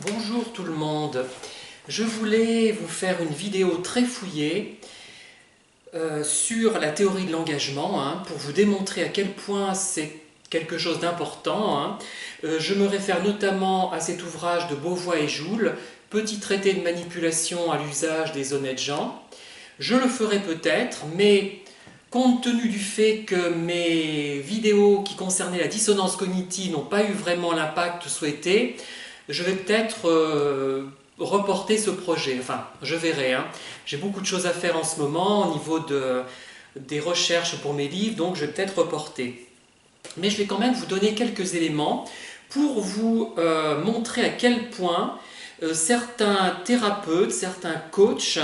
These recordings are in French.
Bonjour tout le monde, je voulais vous faire une vidéo très fouillée sur la théorie de l'engagement pour vous démontrer à quel point c'est quelque chose d'important. Je me réfère notamment à cet ouvrage de Beauvois et Joule, Petit traité de manipulation à l'usage des honnêtes gens. Je le ferai peut-être, mais compte tenu du fait que mes vidéos qui concernaient la dissonance cognitive n'ont pas eu vraiment l'impact souhaité, je vais peut-être reporter ce projet. Enfin, je verrai. J'ai beaucoup de choses à faire en ce moment au niveau des recherches pour mes livres, donc je vais peut-être reporter. Mais je vais quand même vous donner quelques éléments pour vous montrer à quel point certains thérapeutes, certains coachs,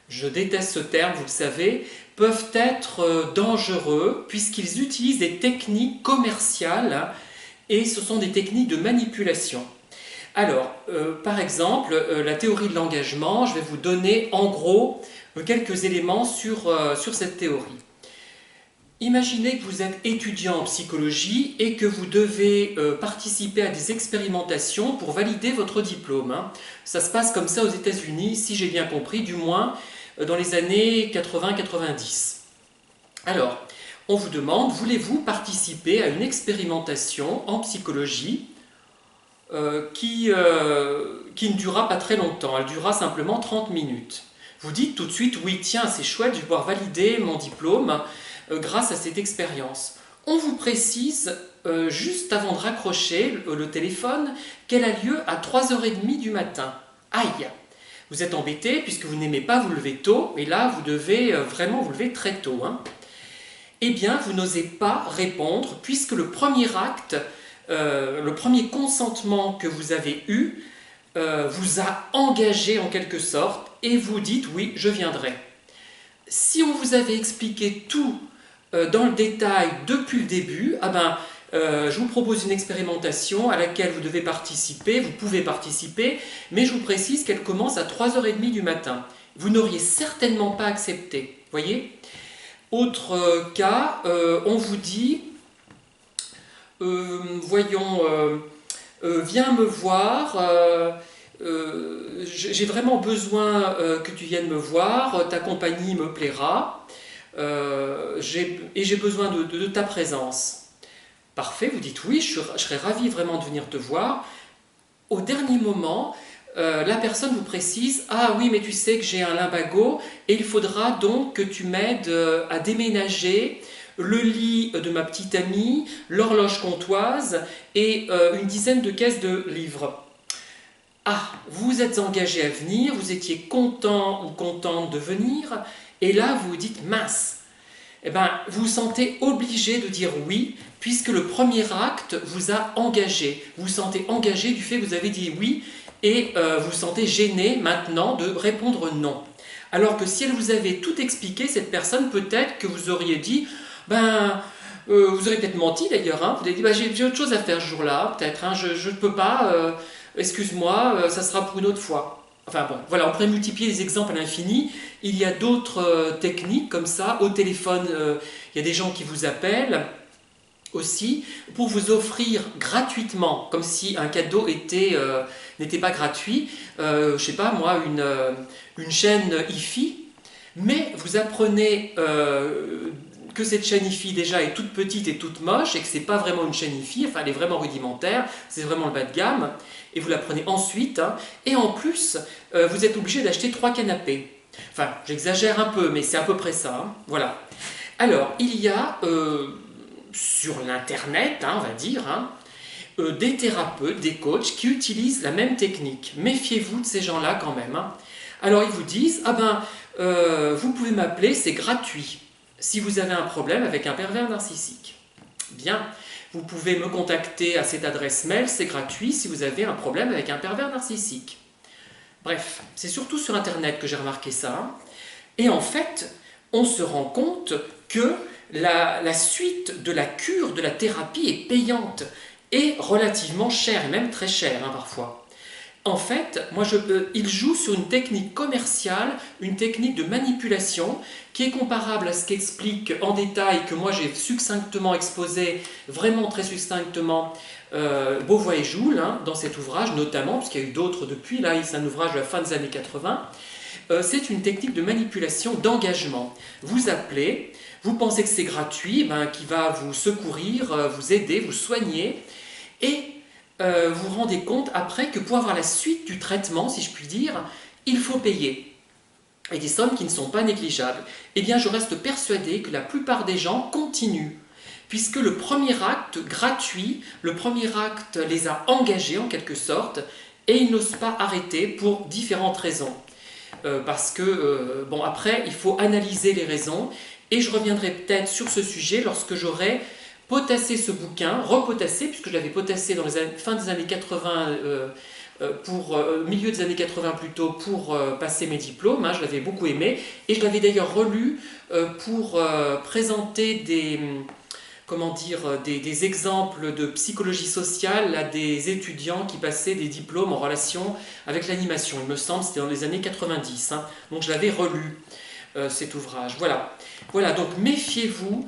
je déteste ce terme, vous le savez, peuvent être dangereux puisqu'ils utilisent des techniques commerciales et ce sont des techniques de manipulation. Alors, par exemple, la théorie de l'engagement, je vais vous donner en gros quelques éléments sur cette théorie. Imaginez que vous êtes étudiant en psychologie et que vous devez participer à des expérimentations pour valider votre diplôme. Ça se passe comme ça aux États-Unis, si j'ai bien compris, du moins dans les années 80-90. Alors, on vous demande, voulez-vous participer à une expérimentation en psychologie qui ne durera pas très longtemps, elle durera simplement 30 minutes. Vous dites tout de suite, oui, tiens, c'est chouette, je vais pouvoir valider mon diplôme grâce à cette expérience. On vous précise, juste avant de raccrocher le téléphone, qu'elle a lieu à 3h30 du matin. Aïe! Vous êtes embêté puisque vous n'aimez pas vous lever tôt, et là, vous devez vraiment vous lever très tôt. Eh bien, vous n'osez pas répondre puisque le premier acte, le premier consentement que vous avez eu vous a engagé en quelque sorte et vous dites oui, je viendrai. Si on vous avait expliqué tout dans le détail depuis le début, je vous propose une expérimentation à laquelle vous devez participer, vous pouvez participer, mais je vous précise qu'elle commence à 3h30 du matin. Vous n'auriez certainement pas accepté, voyez ? Autre cas, on vous dit voyons, viens me voir, j'ai vraiment besoin que tu viennes me voir, ta compagnie me plaira, et j'ai besoin de ta présence. Parfait, vous dites oui, je serais ravi vraiment de venir te voir. Au dernier moment, la personne vous précise, ah oui, mais tu sais que j'ai un lumbago et il faudra donc que tu m'aides à déménager le lit de ma petite amie, l'horloge comptoise et une dizaine de caisses de livres. Ah, vous êtes engagé à venir, vous étiez content ou contente de venir, et là vous vous dites mince. Vous vous sentez obligé de dire oui, puisque le premier acte vous a engagé. Vous vous sentez engagé du fait que vous avez dit oui, et vous vous sentez gêné maintenant de répondre non. Alors que si elle vous avait tout expliqué, cette personne, peut-être que vous auriez dit vous aurez peut-être menti d'ailleurs, vous avez dit j'ai autre chose à faire ce jour-là, peut-être, je ne peux pas, excuse-moi, ça sera pour une autre fois. Enfin bon, voilà, on pourrait multiplier les exemples à l'infini. Il y a d'autres techniques comme ça. Au téléphone, il y a des gens qui vous appellent aussi pour vous offrir gratuitement, comme si un cadeau n'était pas gratuit, je sais pas moi, une chaîne hi-fi, mais vous apprenez que cette chaîne hi-fi déjà est toute petite et toute moche et que c'est pas vraiment une chaîne hi-fi, enfin elle est vraiment rudimentaire, c'est vraiment le bas de gamme, et vous la prenez ensuite, et en plus vous êtes obligé d'acheter 3 canapés. Enfin, j'exagère un peu, mais c'est à peu près ça, voilà. Alors, il y a sur l'internet, on va dire, des thérapeutes, des coachs qui utilisent la même technique. Méfiez-vous de ces gens-là quand même. Alors, ils vous disent, vous pouvez m'appeler, c'est gratuit. Si vous avez un problème avec un pervers narcissique, bien, vous pouvez me contacter à cette adresse mail, c'est gratuit si vous avez un problème avec un pervers narcissique. Bref, c'est surtout sur Internet que j'ai remarqué ça. Et en fait, on se rend compte que la suite de la cure, de la thérapie est payante et relativement chère, et même très chère parfois. En fait, il joue sur une technique commerciale, une technique de manipulation qui est comparable à ce qu'explique en détail, que moi j'ai succinctement exposé, vraiment très succinctement, Beauvois et Joule, hein, dans cet ouvrage notamment, puisqu'il y a eu d'autres depuis, là c'est un ouvrage de la fin des années 80. C'est une technique de manipulation d'engagement. Vous appelez, vous pensez que c'est gratuit, qui va vous secourir, vous aider, vous soigner, et vous vous rendez compte après que pour avoir la suite du traitement, si je puis dire, il faut payer. Et des sommes qui ne sont pas négligeables. Eh bien, je reste persuadé que la plupart des gens continuent, puisque le premier acte gratuit, le premier acte les a engagés en quelque sorte, et ils n'osent pas arrêter pour différentes raisons. Parce que, bon, après, il faut analyser les raisons, et je reviendrai peut-être sur ce sujet lorsque j'aurai potassé ce bouquin, repotassé, puisque je l'avais potassé dans les fin des années 80, milieu des années 80 plutôt, pour passer mes diplômes, hein, je l'avais beaucoup aimé, et je l'avais d'ailleurs relu pour présenter des exemples de psychologie sociale à des étudiants qui passaient des diplômes en relation avec l'animation. Il me semble, c'était dans les années 90, hein, donc je l'avais relu. Cet ouvrage. Voilà, donc méfiez-vous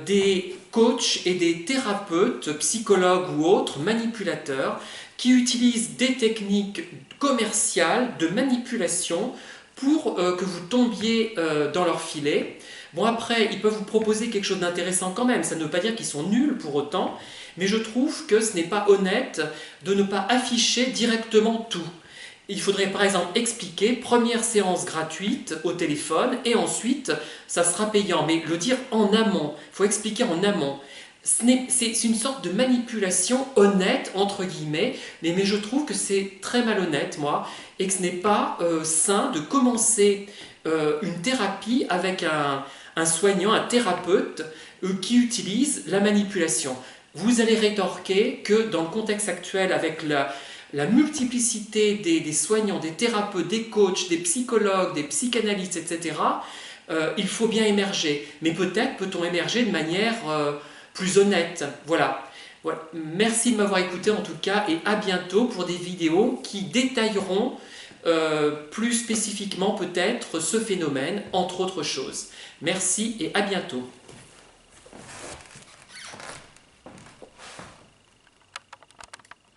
des coachs et des thérapeutes, psychologues ou autres manipulateurs qui utilisent des techniques commerciales de manipulation pour que vous tombiez dans leur filet. Bon, après, ils peuvent vous proposer quelque chose d'intéressant quand même, ça ne veut pas dire qu'ils sont nuls pour autant, mais je trouve que ce n'est pas honnête de ne pas afficher directement tout. Il faudrait par exemple expliquer, première séance gratuite au téléphone, et ensuite ça sera payant, mais le dire en amont, il faut expliquer en amont. C'est une sorte de manipulation honnête, entre guillemets, mais je trouve que c'est très malhonnête, moi, et que ce n'est pas sain de commencer une thérapie avec un soignant, un thérapeute qui utilise la manipulation. Vous allez rétorquer que dans le contexte actuel, avec la multiplicité des soignants, des thérapeutes, des coachs, des psychologues, des psychanalystes, etc., il faut bien émerger. Mais peut-être peut-on émerger de manière plus honnête. Voilà. Merci de m'avoir écouté en tout cas, et à bientôt pour des vidéos qui détailleront plus spécifiquement peut-être ce phénomène, entre autres choses. Merci et à bientôt.